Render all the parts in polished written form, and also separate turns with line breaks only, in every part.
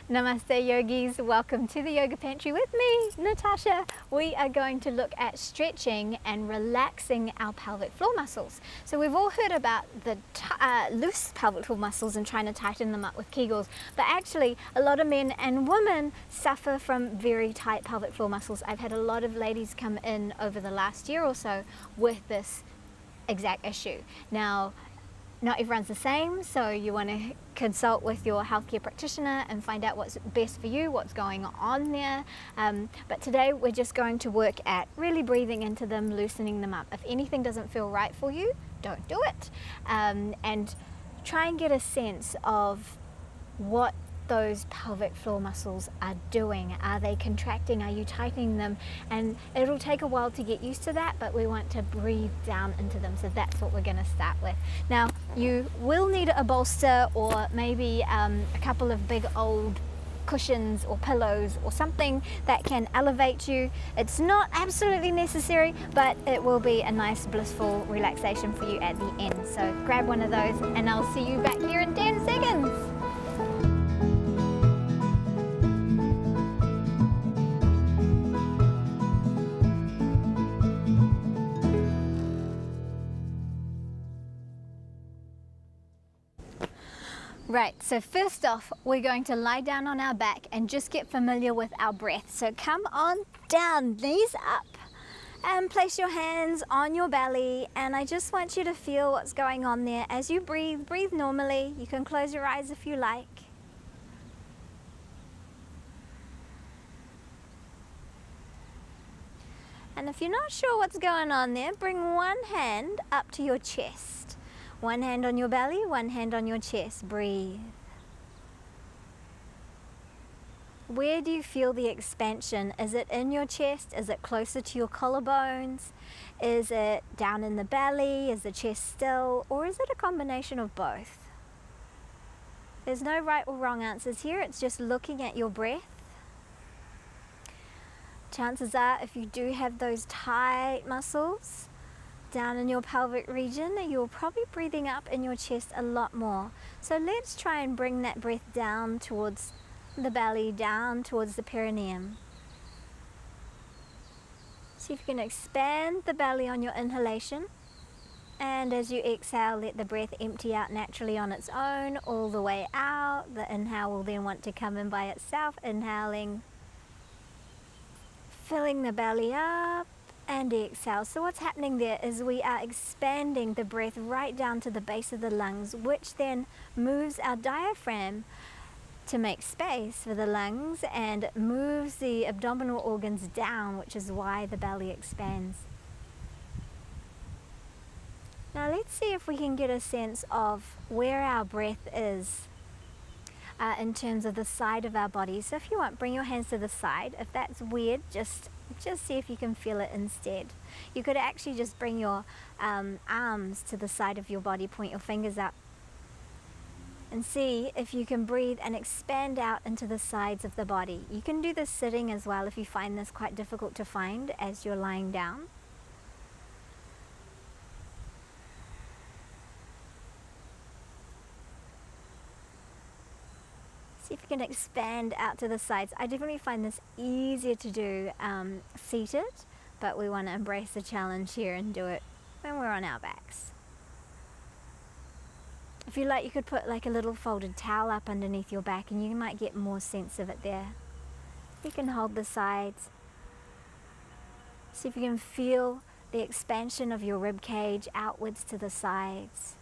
Namaste yogis, welcome to the Yoga Pantry with me, Natasha. We are going to look at stretching and relaxing our pelvic floor muscles. So we've all heard about the loose pelvic floor muscles and trying to tighten them up with Kegels, but actually a lot of men and women suffer from very tight pelvic floor muscles. I've had a lot of ladies come in over the last year or so with this exact issue. Now, not everyone's the same, so you want to consult with your healthcare practitioner and find out what's best for you, what's going on there. But today we're just going to work at really breathing into them, loosening them up. If anything doesn't feel right for you, don't do it. And try and get a sense of what those pelvic floor muscles are doing. Are they contracting? Are you tightening them? And it'll take a while to get used to that, but we want to breathe down into them. So that's what we're going to start with. Now, you will need a bolster or maybe a couple of big old cushions or pillows or something that can elevate you. It's not absolutely necessary, but it will be a nice blissful relaxation for you at the end. So grab one of those and I'll see you back here in 10 seconds. Right, so first off, we're going to lie down on our back and just get familiar with our breath. So come on down, knees up, and place your hands on your belly. And I just want you to feel what's going on there. As you breathe, breathe normally. You can close your eyes if you like. And if you're not sure what's going on there, bring one hand up to your chest. One hand on your belly, one hand on your chest. Breathe. Where do you feel the expansion? Is it in your chest? Is it closer to your collarbones? Is it down in the belly? Is the chest still? Or is it a combination of both? There's no right or wrong answers here. It's just looking at your breath. Chances are, if you do have those tight muscles down in your pelvic region, you're probably breathing up in your chest a lot more. So let's try and bring that breath down towards the belly, down towards the perineum. See if you can expand the belly on your inhalation, and as you exhale, let the breath empty out naturally on its own all the way out. The inhale will then want to come in by itself, inhaling, filling the belly up, and exhale. So what's happening there is we are expanding the breath right down to the base of the lungs, which then moves our diaphragm to make space for the lungs and moves the abdominal organs down, which is why the belly expands. Now let's see if we can get a sense of where our breath is in terms of the side of our body. So if you want, bring your hands to the side. If that's weird, just see if you can feel it instead. You could actually just bring your arms to the side of your body, point your fingers up, and see if you can breathe and expand out into the sides of the body. You can do this sitting as well if you find this quite difficult to find as you're lying down. See if you can expand out to the sides. I definitely find this easier to do seated, but we want to embrace the challenge here and do it when we're on our backs. If you like, you could put like a little folded towel up underneath your back and you might get more sense of it there. You can hold the sides. See if you can feel the expansion of your rib cage outwards to the sides.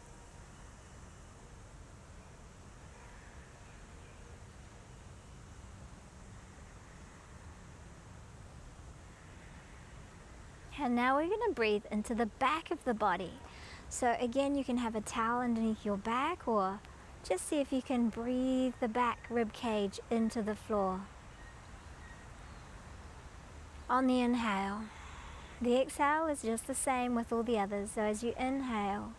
And now we're going to breathe into the back of the body. So again, you can have a towel underneath your back, or just see if you can breathe the back rib cage into the floor. On the inhale, the exhale is just the same with all the others. So as you inhale,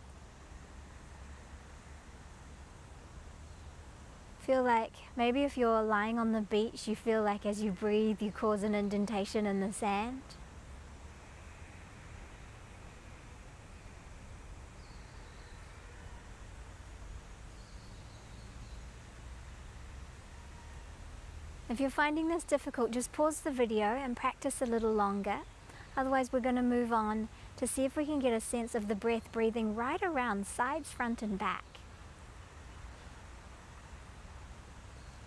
feel like maybe if you're lying on the beach, you feel like as you breathe, you cause an indentation in the sand. If you're finding this difficult, just pause the video and practice a little longer. Otherwise, we're going to move on to see if we can get a sense of the breath breathing right around sides, front and back.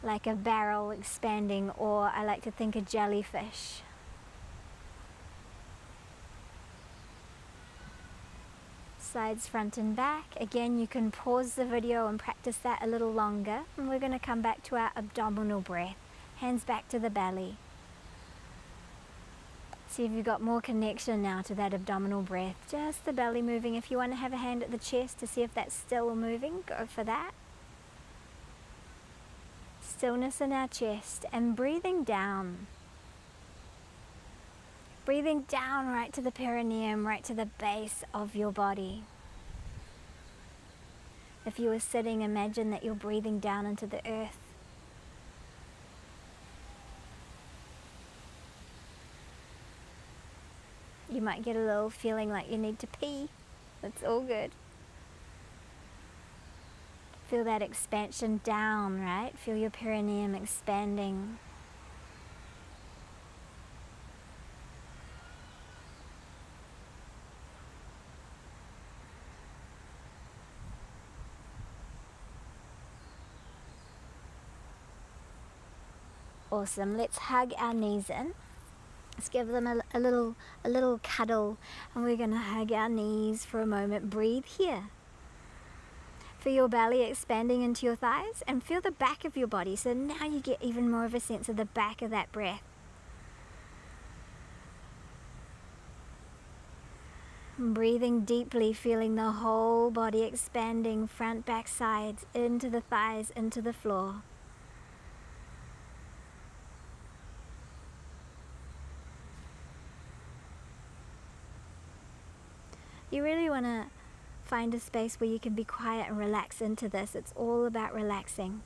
Like a barrel expanding, or I like to think a jellyfish. Sides, front and back. Again, you can pause the video and practice that a little longer. And we're going to come back to our abdominal breath. Hands back to the belly. See if you've got more connection now to that abdominal breath. Just the belly moving. If you want to have a hand at the chest to see if that's still moving, go for that. Stillness in our chest and breathing down. Breathing down right to the perineum, right to the base of your body. If you were sitting, imagine that you're breathing down into the earth. You might get a little feeling like you need to pee. That's all good. Feel that expansion down, right? Feel your perineum expanding. Awesome. Let's hug our knees in. Let's give them a little cuddle, and we're going to hug our knees for a moment. Breathe here. Feel your belly expanding into your thighs, and feel the back of your body. So now you get even more of a sense of the back of that breath. Breathing deeply, feeling the whole body expanding, front, back, sides, into the thighs, into the floor. You really want to find a space where you can be quiet and relax into this. It's all about relaxing.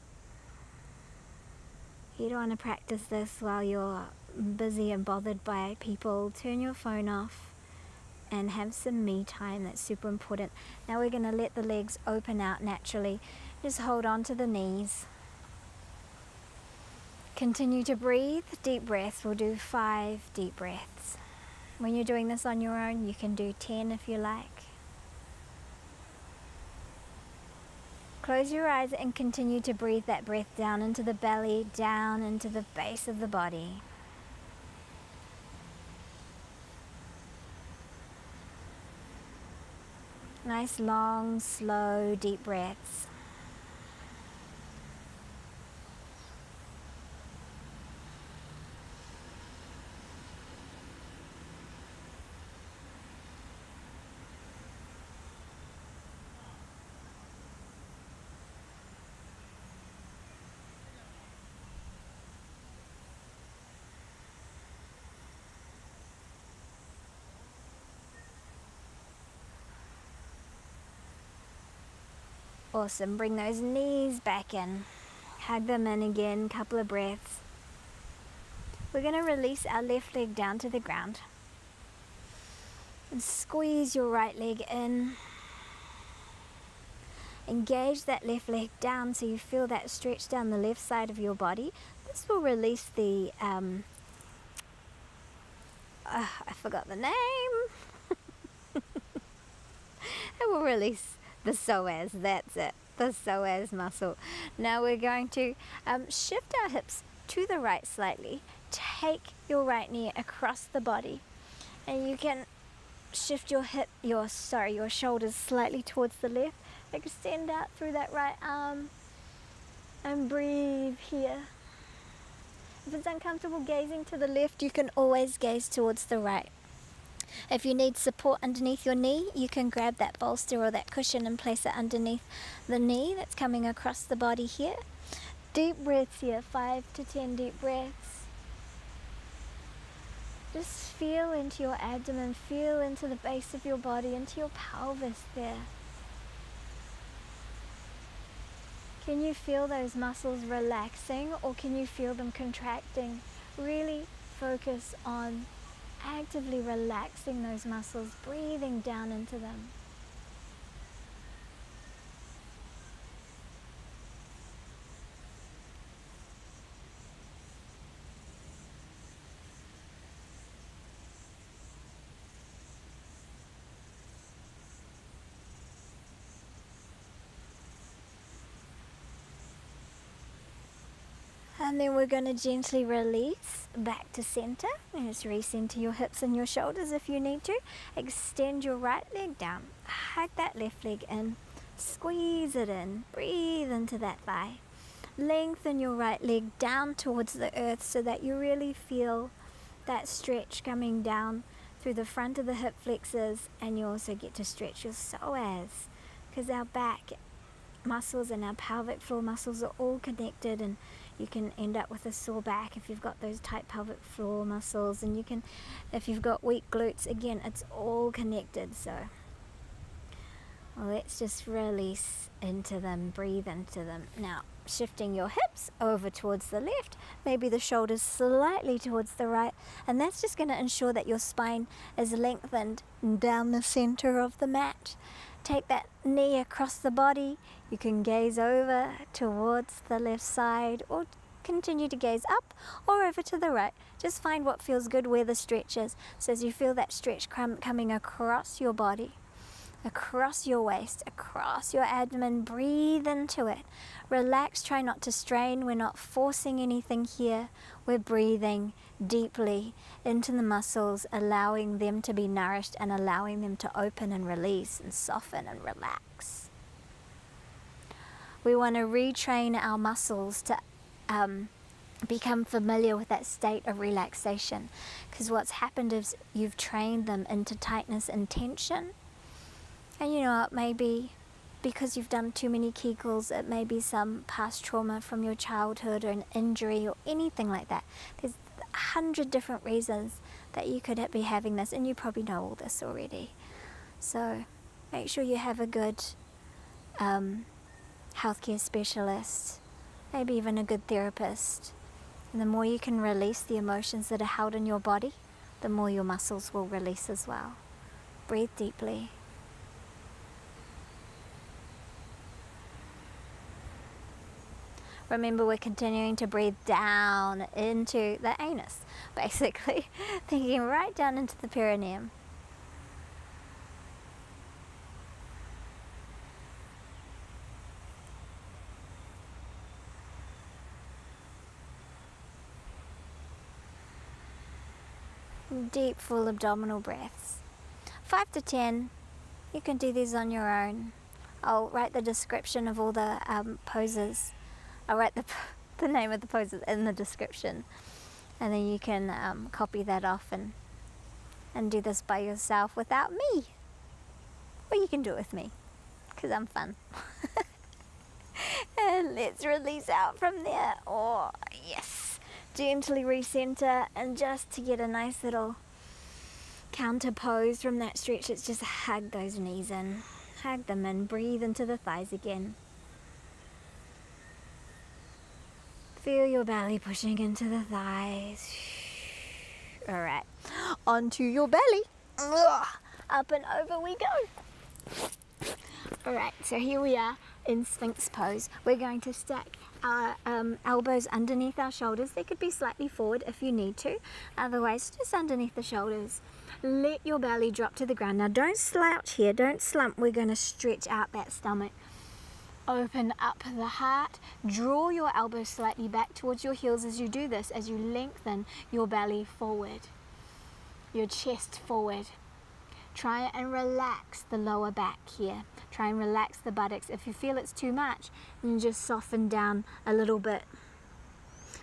You don't want to practice this while you're busy and bothered by people. Turn your phone off and have some me time. That's super important. Now we're going to let the legs open out naturally. Just hold on to the knees. Continue to breathe. Deep breaths. We'll do 5 deep breaths. When you're doing this on your own, you can do 10 if you like. Close your eyes and continue to breathe that breath down into the belly, down into the base of the body. Nice, long, slow, deep breaths. Awesome. Bring those knees back in. Hug them in again, couple of breaths. We're going to release our left leg down to the ground. And squeeze your right leg in. Engage that left leg down so you feel that stretch down the left side of your body. This will release the, I forgot the name. It will release the psoas, that's it, the psoas muscle. Now we're going to shift our hips to the right slightly. Take your right knee across the body, and you can shift your shoulders slightly towards the left. Extend out through that right arm and breathe here. If it's uncomfortable gazing to the left, you can always gaze towards the right. If you need support underneath your knee, you can grab that bolster or that cushion and place it underneath the knee that's coming across the body here. Deep breaths here, 5 to 10 deep breaths. Just feel into your abdomen, feel into the base of your body, into your pelvis there. Can you feel those muscles relaxing, or can you feel them contracting? Really focus on actively relaxing those muscles, breathing down into them. And then we're going to gently release back to center. And just recenter your hips and your shoulders if you need to. Extend your right leg down. Hug that left leg in. Squeeze it in. Breathe into that thigh. Lengthen your right leg down towards the earth so that you really feel that stretch coming down through the front of the hip flexors, and you also get to stretch your psoas, because our back muscles and our pelvic floor muscles are all connected, and you can end up with a sore back if you've got those tight pelvic floor muscles, and you can, if you've got weak glutes, again, it's all connected. So let's just release into them, breathe into them. Now, shifting your hips over towards the left, maybe the shoulders slightly towards the right, and that's just going to ensure that your spine is lengthened down the center of the mat. Take that knee across the body. You can gaze over towards the left side, or continue to gaze up or over to the right. Just find what feels good where the stretch is. So as you feel that stretch coming across your body, across your waist, across your abdomen, breathe into it. Relax, try not to strain. We're not forcing anything here. We're breathing deeply into the muscles, allowing them to be nourished and allowing them to open and release and soften and relax. We want to retrain our muscles to become familiar with that state of relaxation, because what's happened is you've trained them into tightness and tension. And you know, it may be because you've done too many Kegels, it may be some past trauma from your childhood or an injury or anything like that. There's 100 different reasons that you could be having this, and you probably know all this already. So make sure you have a good healthcare specialist, maybe even a good therapist. And the more you can release the emotions that are held in your body, the more your muscles will release as well. Breathe deeply. Remember, we're continuing to breathe down into the anus, basically, thinking right down into the perineum. Deep, full abdominal breaths. 5 to 10. You can do these on your own. I'll write the description of all the poses. I'll write the name of the poses in the description, and then you can copy that off and do this by yourself without me. Or you can do it with me, because I'm fun. And let's release out from there. Oh, yes. Gently recenter, and just to get a nice little counter pose from that stretch, it's just hug those knees in. Hug them in. Breathe into the thighs again. Feel your belly pushing into the thighs. All right, onto your belly. Up and over we go. All right, so here we are in Sphinx pose. We're going to stack our elbows underneath our shoulders. They could be slightly forward if you need to. Otherwise, just underneath the shoulders. Let your belly drop to the ground. Now, don't slouch here. Don't slump. We're going to stretch out that stomach. Open up the heart. Draw your elbows slightly back towards your heels as you do this, as you lengthen your belly forward, your chest forward. Try and relax the lower back here. Try and relax the buttocks. If you feel it's too much, then just soften down a little bit.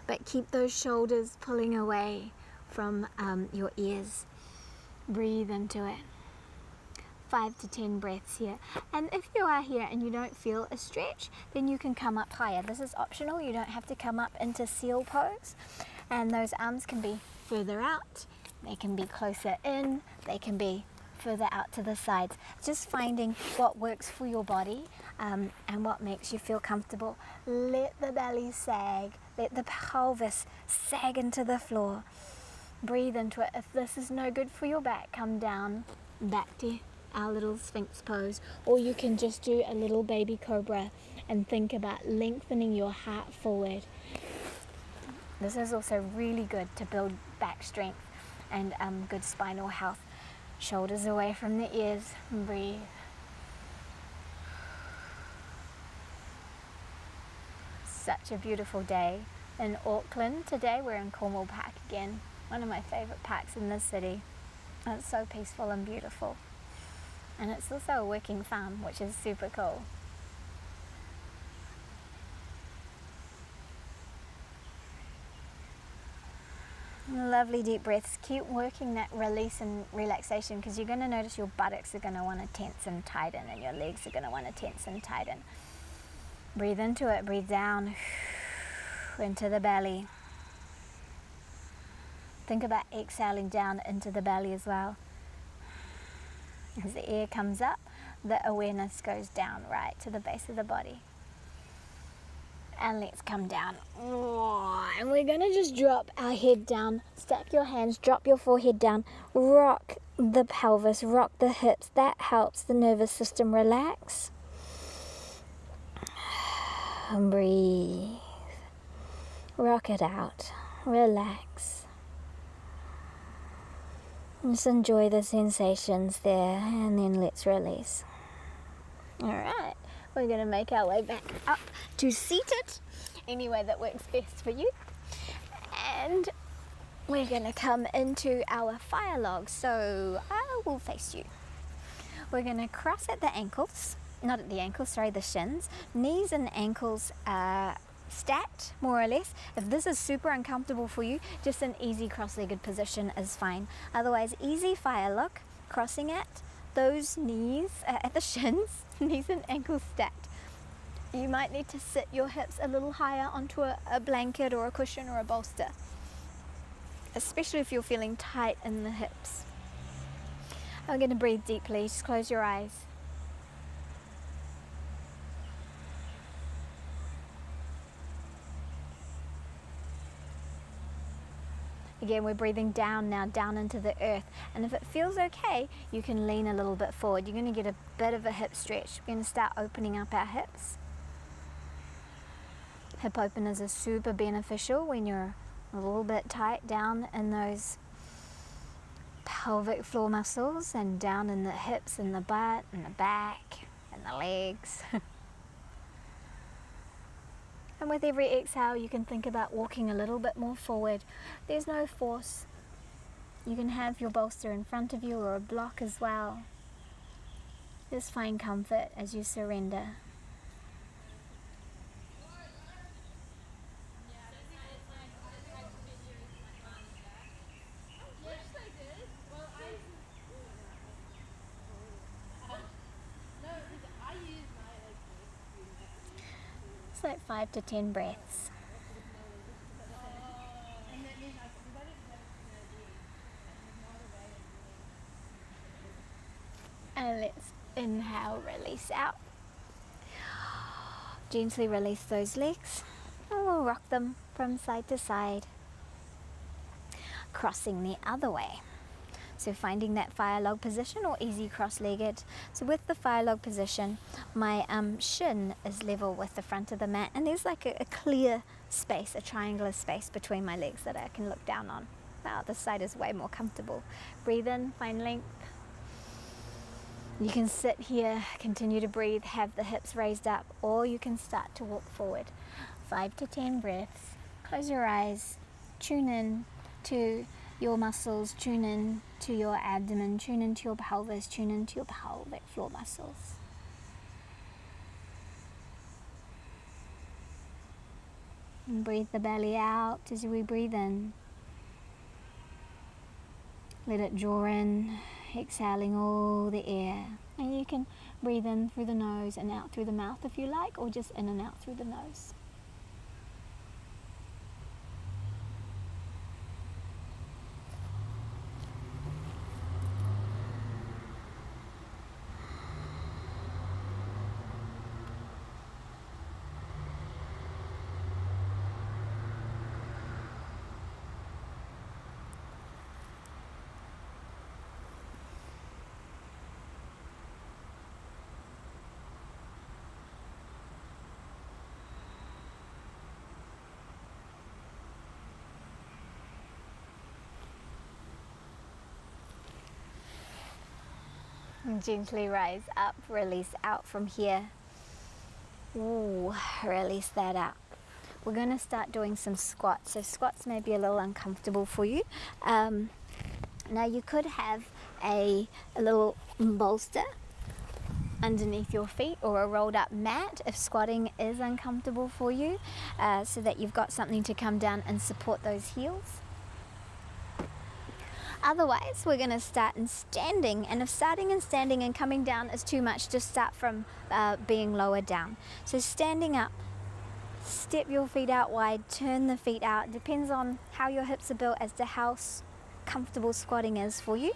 But keep those shoulders pulling away from your ears. Breathe into it. 5 to 10 breaths here. And if you are here and you don't feel a stretch, then you can come up higher. This is optional. You don't have to come up into seal pose. And those arms can be further out. They can be closer in. They can be further out to the sides. Just finding what works for your body and what makes you feel comfortable. Let the belly sag. Let the pelvis sag into the floor. Breathe into it. If this is no good for your back, come down back to our little Sphinx pose, or you can just do a little baby cobra and think about lengthening your heart forward. This is also really good to build back strength and good spinal health. Shoulders away from the ears. Breathe. Such a beautiful day in Auckland. Today we're in Cornwall Park again, one of my favourite parks in this city. It's so peaceful and beautiful. And it's also a working farm, which is super cool. Lovely deep breaths. Keep working that release and relaxation, because you're going to notice your buttocks are going to want to tense and tighten, and your legs are going to want to tense and tighten. Breathe into it, breathe down into the belly. Think about exhaling down into the belly as well. As the air comes up, the awareness goes down right to the base of the body. And let's come down. And we're going to just drop our head down. Stack your hands, drop your forehead down. Rock the pelvis, rock the hips. That helps the nervous system relax. And breathe. Rock it out. Relax. Just enjoy the sensations there, and then let's release. Alright, we're going to make our way back up to seated, any way that works best for you. And we're going to come into our firelog, so I will face you. We're going to cross at the ankles, not at the ankles, sorry, the shins. Knees and ankles are stacked, more or less. If this is super uncomfortable for you, just an easy cross-legged position is fine. Otherwise, easy firelog, crossing at those knees, at the shins, knees and ankles stacked. You might need to sit your hips a little higher onto a blanket or a cushion or a bolster, especially if you're feeling tight in the hips. I'm going to breathe deeply. Just close your eyes. Again, we're breathing down now, down into the earth. And if it feels okay, you can lean a little bit forward. You're going to get a bit of a hip stretch. We're going to start opening up our hips. Hip openers are super beneficial when you're a little bit tight down in those pelvic floor muscles, and down in the hips and the butt and the back and the legs. And with every exhale, you can think about walking a little bit more forward. There's no force. You can have your bolster in front of you or a block as well. Just find comfort as you surrender. It's like 5 to 10 breaths. And let's inhale, release out. Gently release those legs, and we'll rock them from side to side, crossing the other way. So finding that firelog position or easy cross-legged. So with the firelog position, my shin is level with the front of the mat, and there's like a clear space, a triangular space between my legs that I can look down on. Wow, this side is way more comfortable. Breathe in, find length. You can sit here, continue to breathe, have the hips raised up, or you can start to walk forward. 5 to 10 breaths. Close your eyes, tune in to your muscles, tune in to your abdomen, tune into your pelvis, tune into your pelvic floor muscles. And breathe the belly out as we breathe in. Let it draw in, exhaling all the air. And you can breathe in through the nose and out through the mouth if you like, or just in and out through the nose. And gently rise up, release out from here. Ooh, release that out. we're going to start doing some squats. So squats may be a little uncomfortable for you. Now you could have a little bolster underneath your feet, or a rolled up mat if squatting is uncomfortable for you, so that you've got something to come down and support those heels. Otherwise, we're going to start in standing, and if starting and standing and coming down is too much, just start from being lower down. So standing up, step your feet out wide, turn the feet out. Depends on how your hips are built as to how comfortable squatting is for you,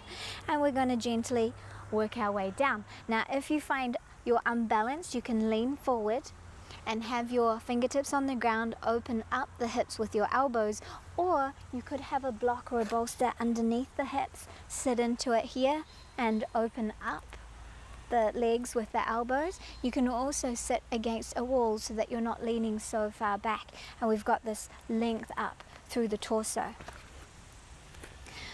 and we're going to gently work our way down. Now if you find you're unbalanced, you can lean forward and have your fingertips on the ground, open up the hips with your elbows, or you could have a block or a bolster underneath the hips, sit into it here and open up the legs with the elbows. You can also sit against a wall so that you're not leaning so far back, and we've got this length up through the torso.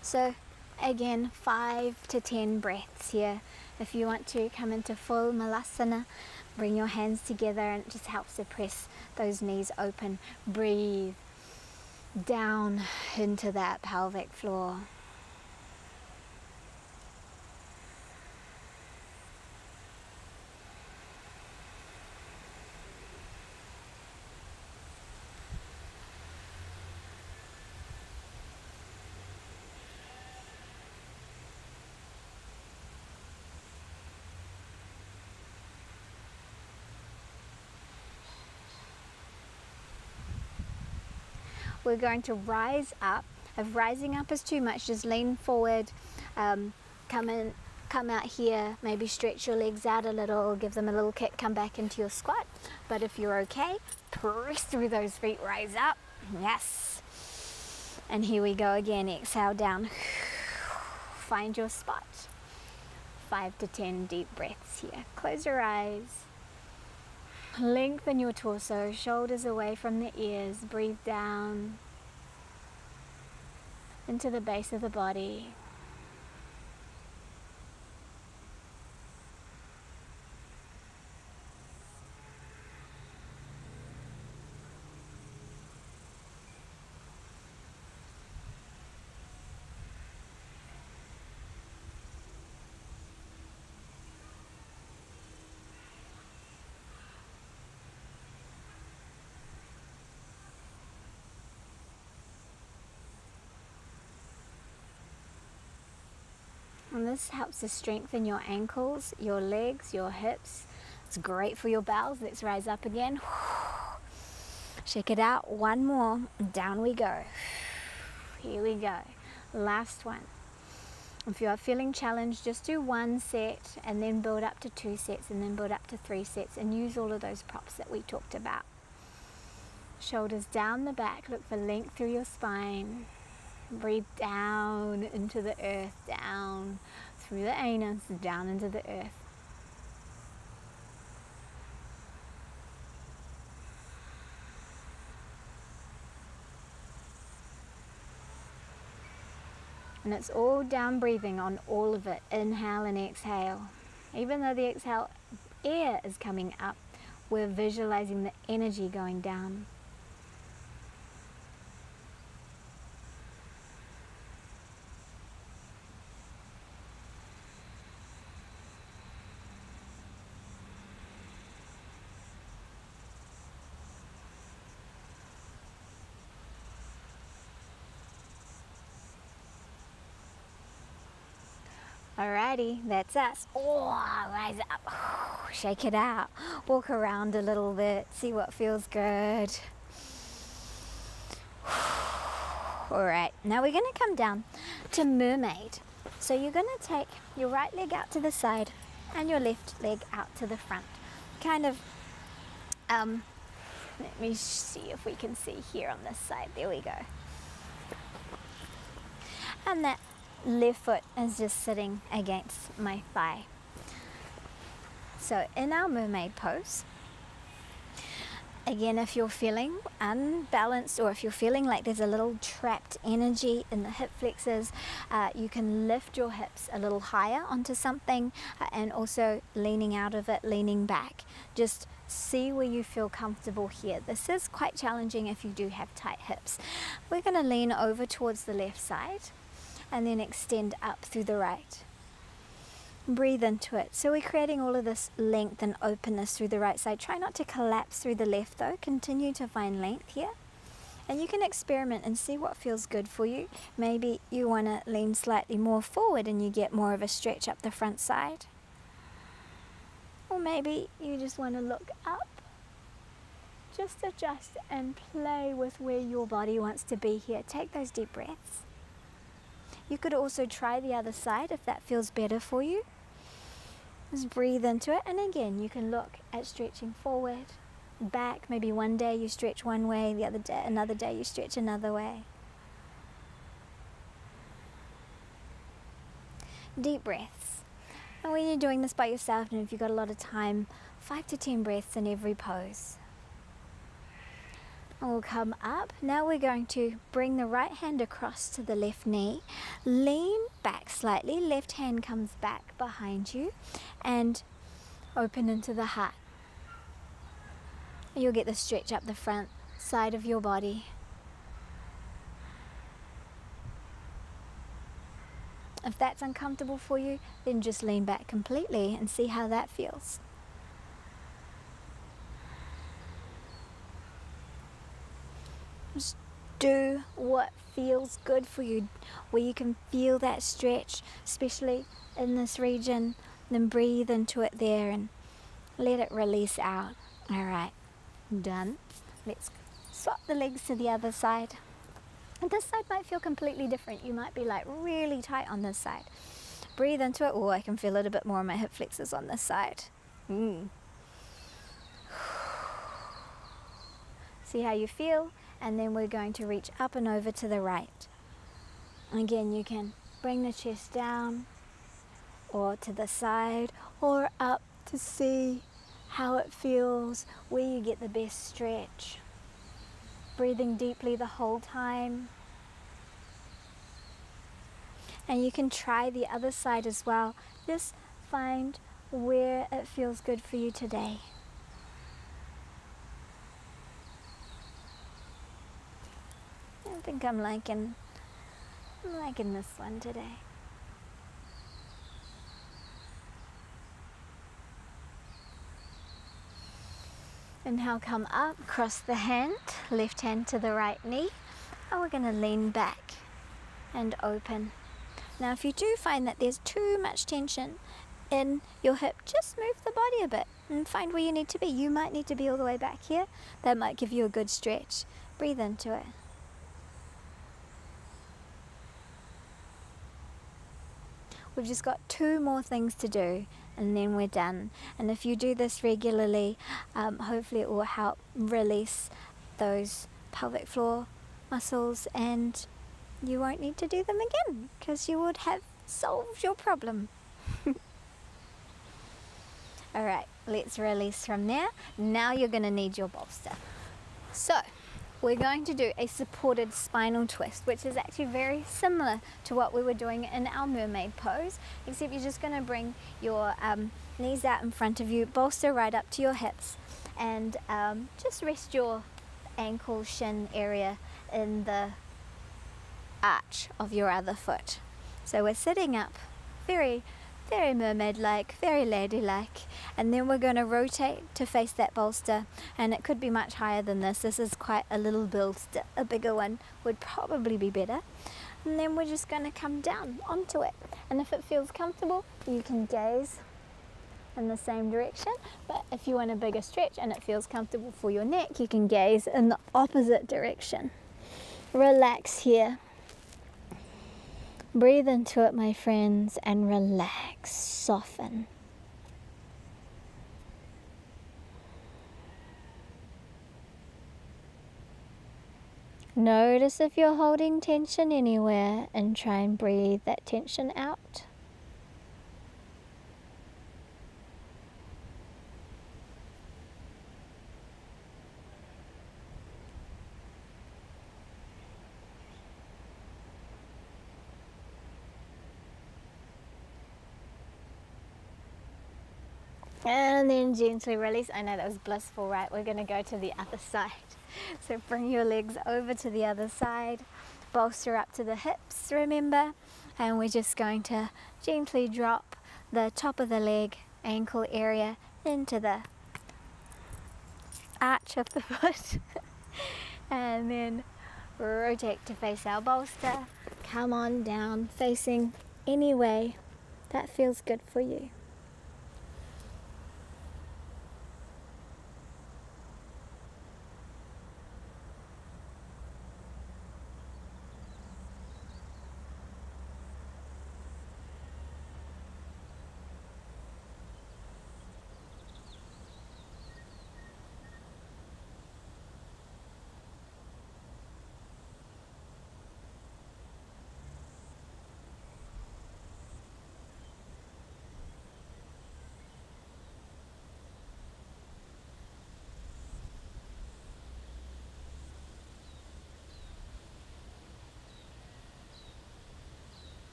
So again, 5 to 10 breaths here. If you want to come into full malasana, bring your hands together, and it just helps to press those knees open. Breathe down into that pelvic floor. We're going to rise up. If rising up is too much, just lean forward, come out here, maybe stretch your legs out a little, give them a little kick, come back into your squat. But if you're okay, press through those feet, rise up, yes. And here we go again, exhale down. Find your spot. 5 to 10 deep breaths here. Close your eyes. Lengthen your torso, shoulders away from the ears. Breathe down into the base of the body. And this helps to strengthen your ankles, your legs, your hips. It's great for your bowels. Let's rise up again. Shake it out. One more. Down we go. Here we go. Last one. If you are feeling challenged, just do 1 set and then build up to 2 sets and then build up to 3 sets, and use all of those props that we talked about. Shoulders down the back. Look for length through your spine. Breathe down into the earth, down through the anus, down into the earth. And it's all down breathing on all of it. Inhale and exhale. Even though the exhale air is coming up, we're visualizing the energy going down. Alrighty, that's us. Oh, rise up. Shake it out. Walk around a little bit. See what feels good. Alright, now we're going to come down to Mermaid. So you're going to take your right leg out to the side and your left leg out to the front. Kind of, let me see if we can see here on this side. There we go. And that left foot is just sitting against my thigh. So in our mermaid pose, Again, if you're feeling unbalanced or if you're feeling like there's a little trapped energy in the hip flexors, you can lift your hips a little higher onto something and also leaning out of it, leaning back. Just see where you feel comfortable here. This is quite challenging if you do have tight hips. We're going to lean over towards the left side and then extend up through the right. Breathe into it. So we're creating all of this length and openness through the right side. Try not to collapse through the left though. Continue to find length here. And you can experiment and see what feels good for you. Maybe you want to lean slightly more forward and you get more of a stretch up the front side. Or maybe you just want to look up. Just adjust and play with where your body wants to be here. Take those deep breaths. You could also try the other side if that feels better for you. Just breathe into it, and again you can look at stretching forward, back. Maybe one day you stretch one way, the other day, another day you stretch another way. Deep breaths. And when you're doing this by yourself, and if you've got a lot of time, 5 to 10 breaths in every pose. And we'll come up. Now we're going to bring the right hand across to the left knee. Lean back slightly. Left hand comes back behind you and open into the heart. You'll get the stretch up the front side of your body. If that's uncomfortable for you, then just lean back completely and see how that feels. Just do what feels good for you, where you can feel that stretch, especially in this region. Then breathe into it there and let it release out. All right, done. Let's swap the legs to the other side. And this side might feel completely different. You might be like really tight on this side. Breathe into it. Oh, I can feel it a bit more on my hip flexors on this side. See how you feel? And then we're going to reach up and over to the right. Again, you can bring the chest down or to the side or up to see how it feels, where you get the best stretch. Breathing deeply the whole time. And you can try the other side as well. Just find where it feels good for you today. I think I'm liking this one today. Inhale, come up, cross the hand, left hand to the right knee, and we're going to lean back and open. Now if you do find that there's too much tension in your hip, just move the body a bit and find where you need to be. You might need to be all the way back here. That might give you a good stretch. Breathe into it. We've just got 2 more things to do and then we're done. And if you do this regularly, hopefully it will help release those pelvic floor muscles and you won't need to do them again because you would have solved your problem. Alright, let's release from there. Now you're going to need your bolster. So we're going to do a supported spinal twist, which is actually very similar to what we were doing in our mermaid pose, except you're just going to bring your knees out in front of you, bolster right up to your hips, and just rest your ankle shin area in the arch of your other foot. So we're sitting up, very mermaid-like, very ladylike, and then we're going to rotate to face that bolster, and it could be much higher than this. This is quite a little bolster. A bigger one would probably be better. And then we're just going to come down onto it, and if it feels comfortable you can gaze in the same direction, but if you want a bigger stretch and it feels comfortable for your neck, you can gaze in the opposite direction. Relax here. Breathe into it, my friends, and relax, soften. Notice if you're holding tension anywhere and try and breathe that tension out. And then gently release. I know that was blissful, right? We're going to go to the other side. So bring your legs over to the other side. Bolster up to the hips, remember? And we're just going to gently drop the top of the leg, ankle area into the arch of the foot. And then rotate to face our bolster. Come on down, facing any way that feels good for you.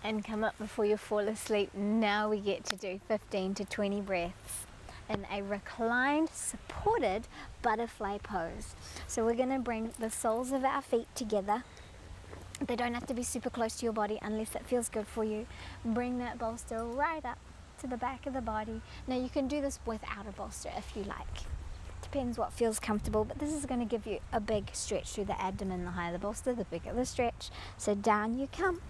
And come up before you fall asleep. Now we get to do 15 to 20 breaths in a reclined, supported butterfly pose. So we're going to bring the soles of our feet together. They don't have to be super close to your body unless it feels good for you. Bring that bolster right up to the back of the body. Now you can do this without a bolster if you like. Depends what feels comfortable, but this is going to give you a big stretch through the abdomen. The higher the bolster, the bigger the stretch. So down you come.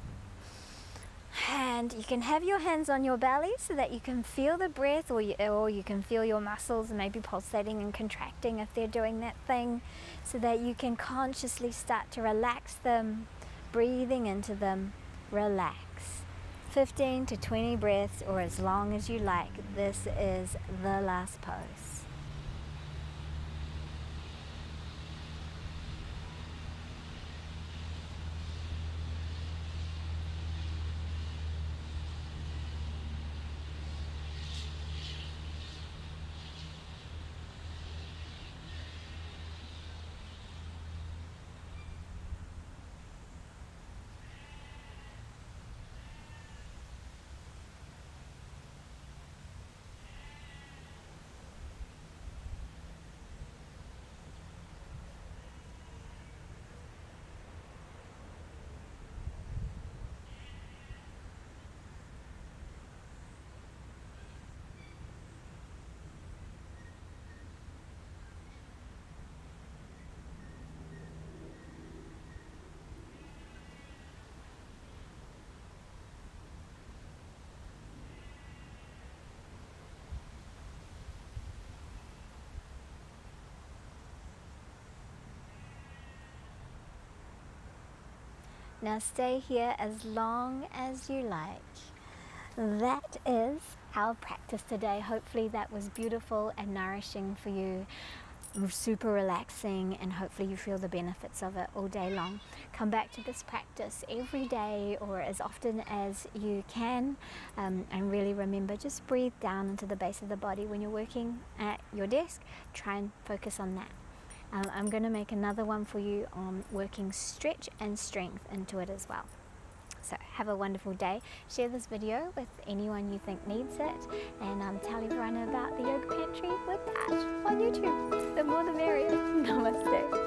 And you can have your hands on your belly so that you can feel the breath, or you can feel your muscles maybe pulsating and contracting if they're doing that thing, so that you can consciously start to relax them, breathing into them. Relax. 15 to 20 breaths, or as long as you like. This is the last pose. Now stay here as long as you like. That is our practice today. Hopefully that was beautiful and nourishing for you, super relaxing, and hopefully you feel the benefits of it all day long. Come back to this practice every day or as often as you can, and really remember, just breathe down into the base of the body. When you're working at your desk, try and focus on that. I'm going to make another one for you on working stretch and strength into it as well. So have a wonderful day. Share this video with anyone you think needs it, and tell everyone about the Yoga Pantry with Tash on YouTube. The more the merrier. Namaste.